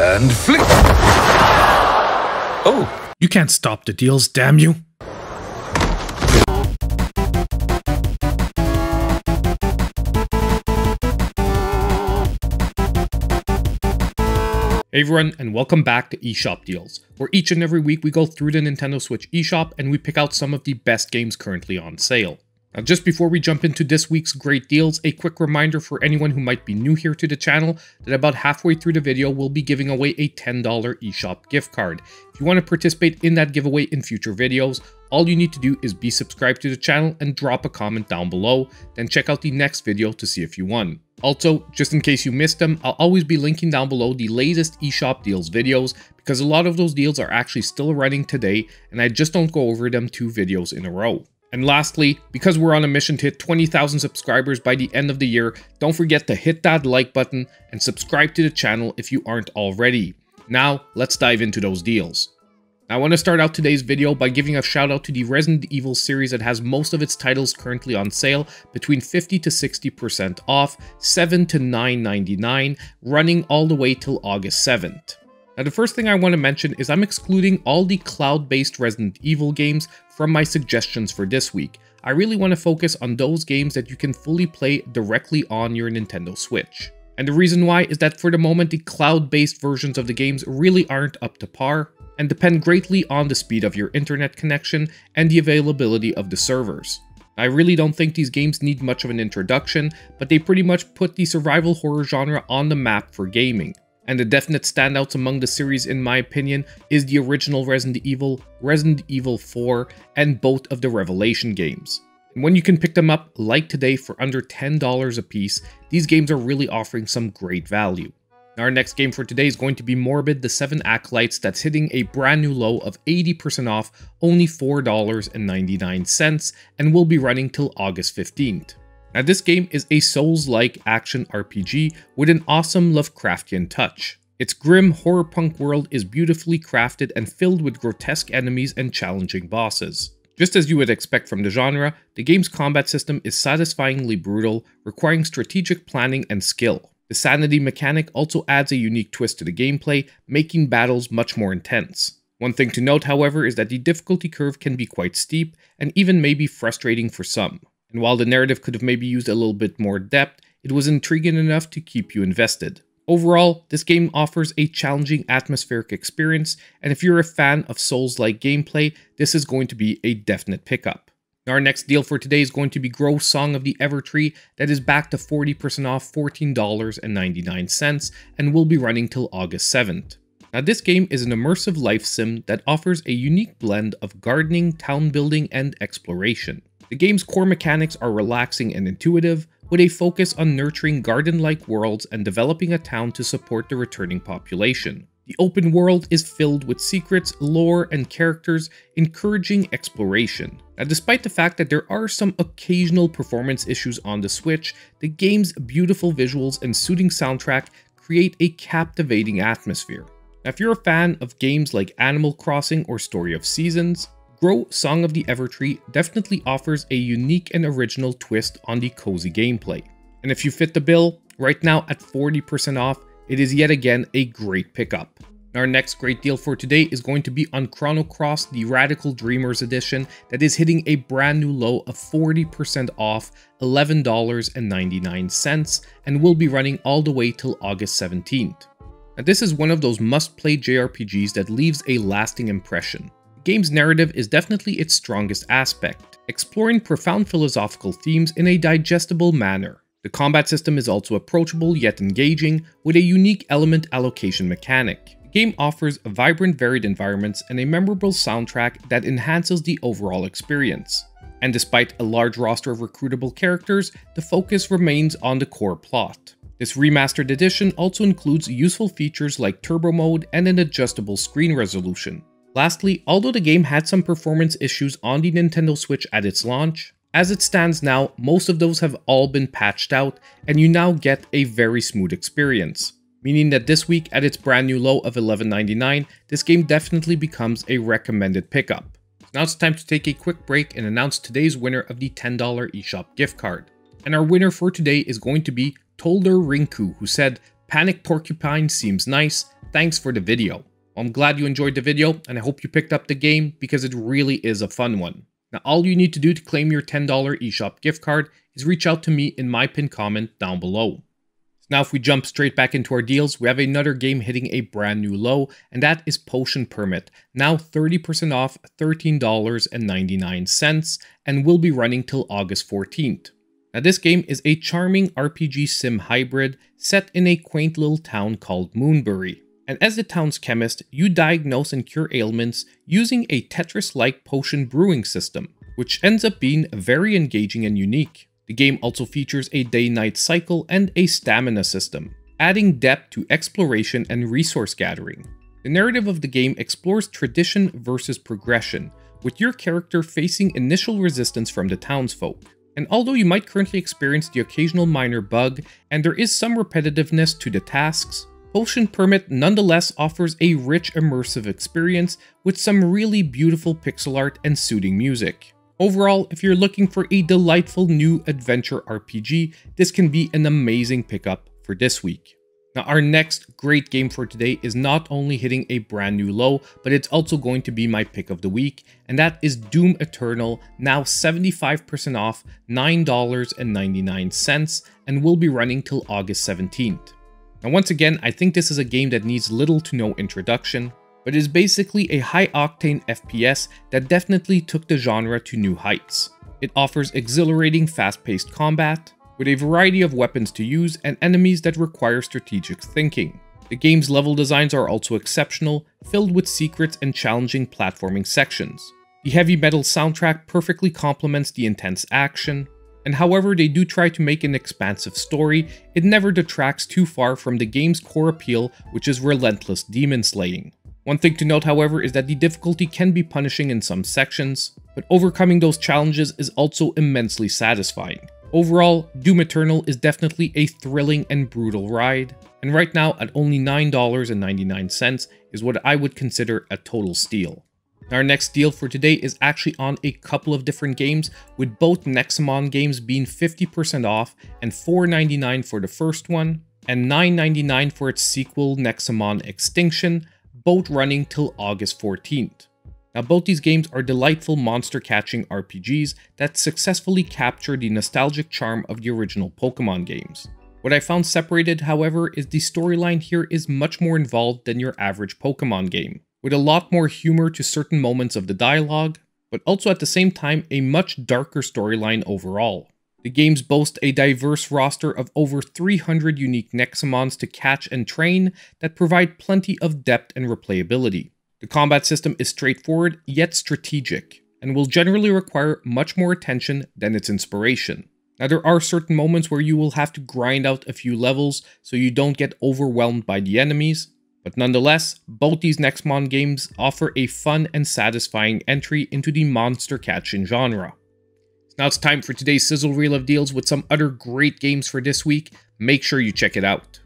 And flick! Oh! You can't stop the deals, damn you! Hey everyone, and welcome back to eShop Deals, where each and every week we go through the Nintendo Switch eShop and we pick out some of the best games currently on sale. Now, just before we jump into this week's great deals, a quick reminder for anyone who might be new here to the channel that about halfway through the video we'll be giving away a $10 eShop gift card. If you want to participate in that giveaway in future videos, all you need to do is be subscribed to the channel and drop a comment down below, then check out the next video to see if you won. Also, just in case you missed them, I'll always be linking down below the latest eShop Deals videos because a lot of those deals are actually still running today and I just don't go over them 2 videos in a row. And lastly, because we're on a mission to hit 20,000 subscribers by the end of the year, don't forget to hit that like button and subscribe to the channel if you aren't already. Now, let's dive into those deals. I want to start out today's video by giving a shout out to the Resident Evil series that has most of its titles currently on sale between 50 to 60% off, $7 to $9.99, running all the way till August 7th. Now, the first thing I want to mention is I'm excluding all the cloud-based Resident Evil games from my suggestions for this week. I really want to focus on those games that you can fully play directly on your Nintendo Switch. And the reason why is that for the moment, the cloud-based versions of the games really aren't up to par and depend greatly on the speed of your internet connection and the availability of the servers. I really don't think these games need much of an introduction, but they pretty much put the survival horror genre on the map for gaming. And the definite standouts among the series, in my opinion, is the original Resident Evil, Resident Evil 4, and both of the Revelation games. And when you can pick them up, like today, for under $10 a piece, these games are really offering some great value. Now, our next game for today is going to be Morbid: The Seven Acolytes, that's hitting a brand new low of 80% off, only $4.99, and will be running till August 15th. Now, this game is a Souls-like action RPG with an awesome Lovecraftian touch. Its grim horror punk world is beautifully crafted and filled with grotesque enemies and challenging bosses. Just as you would expect from the genre, the game's combat system is satisfyingly brutal, requiring strategic planning and skill. The sanity mechanic also adds a unique twist to the gameplay, making battles much more intense. One thing to note, however, is that the difficulty curve can be quite steep and even maybe frustrating for some. And while the narrative could have maybe used a little bit more depth, it was intriguing enough to keep you invested. Overall, this game offers a challenging atmospheric experience, and if you're a fan of Souls-like gameplay, this is going to be a definite pickup. Now, our next deal for today is going to be Grow Song of the Evertree, that is back to 40% off, $14.99, and will be running till August 7th. Now, this game is an immersive life sim that offers a unique blend of gardening, town building, and exploration. The game's core mechanics are relaxing and intuitive, with a focus on nurturing garden-like worlds and developing a town to support the returning population. The open world is filled with secrets, lore, and characters, encouraging exploration. Now, despite the fact that there are some occasional performance issues on the Switch, the game's beautiful visuals and soothing soundtrack create a captivating atmosphere. Now, if you're a fan of games like Animal Crossing or Story of Seasons, Grow Song of the Evertree definitely offers a unique and original twist on the cozy gameplay. And if you fit the bill, right now at 40% off, it is yet again a great pickup. Our next great deal for today is going to be on Chrono Cross, the Radical Dreamers edition, that is hitting a brand new low of 40% off, $11.99, and will be running all the way till August 17th. Now, this is one of those must-play JRPGs that leaves a lasting impression. The game's narrative is definitely its strongest aspect, exploring profound philosophical themes in a digestible manner. The combat system is also approachable yet engaging, with a unique element allocation mechanic. The game offers vibrant, varied environments and a memorable soundtrack that enhances the overall experience. And despite a large roster of recruitable characters, the focus remains on the core plot. This remastered edition also includes useful features like turbo mode and an adjustable screen resolution. Lastly, although the game had some performance issues on the Nintendo Switch at its launch, as it stands now, most of those have all been patched out and you now get a very smooth experience. Meaning that this week at its brand new low of $11.99, this game definitely becomes a recommended pickup. Now it's time to take a quick break and announce today's winner of the $10 eShop gift card. And our winner for today is going to be Tolder Rinku, who said, "Panic Porcupine seems nice, thanks for the video. I'm glad you enjoyed the video, and I hope you picked up the game because it really is a fun one. Now, all you need to do to claim your $10 eShop gift card is reach out to me in my pinned comment down below. Now, if we jump straight back into our deals, we have another game hitting a brand new low, and that is Potion Permit, now 30% off $13.99, and will be running till August 14th. Now, this game is a charming RPG sim hybrid set in a quaint little town called Moonbury. And as the town's chemist, you diagnose and cure ailments using a Tetris-like potion brewing system, which ends up being very engaging and unique. The game also features a day-night cycle and a stamina system, adding depth to exploration and resource gathering. The narrative of the game explores tradition versus progression, with your character facing initial resistance from the townsfolk. And although you might currently experience the occasional minor bug, and there is some repetitiveness to the tasks, Potion Permit nonetheless offers a rich immersive experience with some really beautiful pixel art and soothing music. Overall, if you're looking for a delightful new adventure RPG, this can be an amazing pickup for this week. Now, our next great game for today is not only hitting a brand new low, but it's also going to be my pick of the week, and that is Doom Eternal, now 75% off $9.99, and will be running till August 17th. Now, once again, I think this is a game that needs little to no introduction, but is basically a high-octane FPS that definitely took the genre to new heights. It offers exhilarating fast-paced combat, with a variety of weapons to use and enemies that require strategic thinking. The game's level designs are also exceptional, filled with secrets and challenging platforming sections. The heavy metal soundtrack perfectly complements the intense action, and however they do try to make an expansive story, it never detracts too far from the game's core appeal, which is relentless demon slaying. One thing to note, however, is that the difficulty can be punishing in some sections, but overcoming those challenges is also immensely satisfying. Overall, Doom Eternal is definitely a thrilling and brutal ride, and right now at only $9.99 is what I would consider a total steal. Our next deal for today is actually on a couple of different games, with both Nexomon games being 50% off and $4.99 for the first one, and $9.99 for its sequel Nexomon Extinction, both running till August 14th. Now, both these games are delightful monster-catching RPGs that successfully capture the nostalgic charm of the original Pokemon games. What I found separated, however, is the storyline here is much more involved than your average Pokemon game, with a lot more humor to certain moments of the dialogue, but also at the same time a much darker storyline overall. The games boast a diverse roster of over 300 unique Nexomons to catch and train that provide plenty of depth and replayability. The combat system is straightforward yet strategic, and will generally require much more attention than its inspiration. Now, there are certain moments where you will have to grind out a few levels so you don't get overwhelmed by the enemies, but nonetheless, both these Nexomon games offer a fun and satisfying entry into the monster catching genre. Now it's time for today's sizzle reel of deals with some other great games for this week. Make sure you check it out.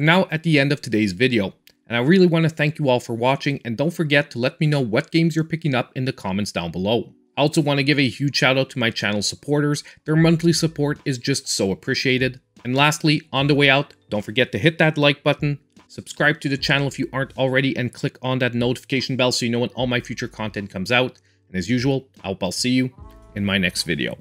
We're now at the end of today's video, and I really want to thank you all for watching, and don't forget to let me know what games you're picking up in the comments down below. I also want to give a huge shout out to my channel supporters. Their monthly support is just so appreciated. And lastly, on the way out, don't forget to hit that like button, subscribe to the channel if you aren't already, and click on that notification bell so you know when all my future content comes out. And as usual, I hope I'll see you in my next video.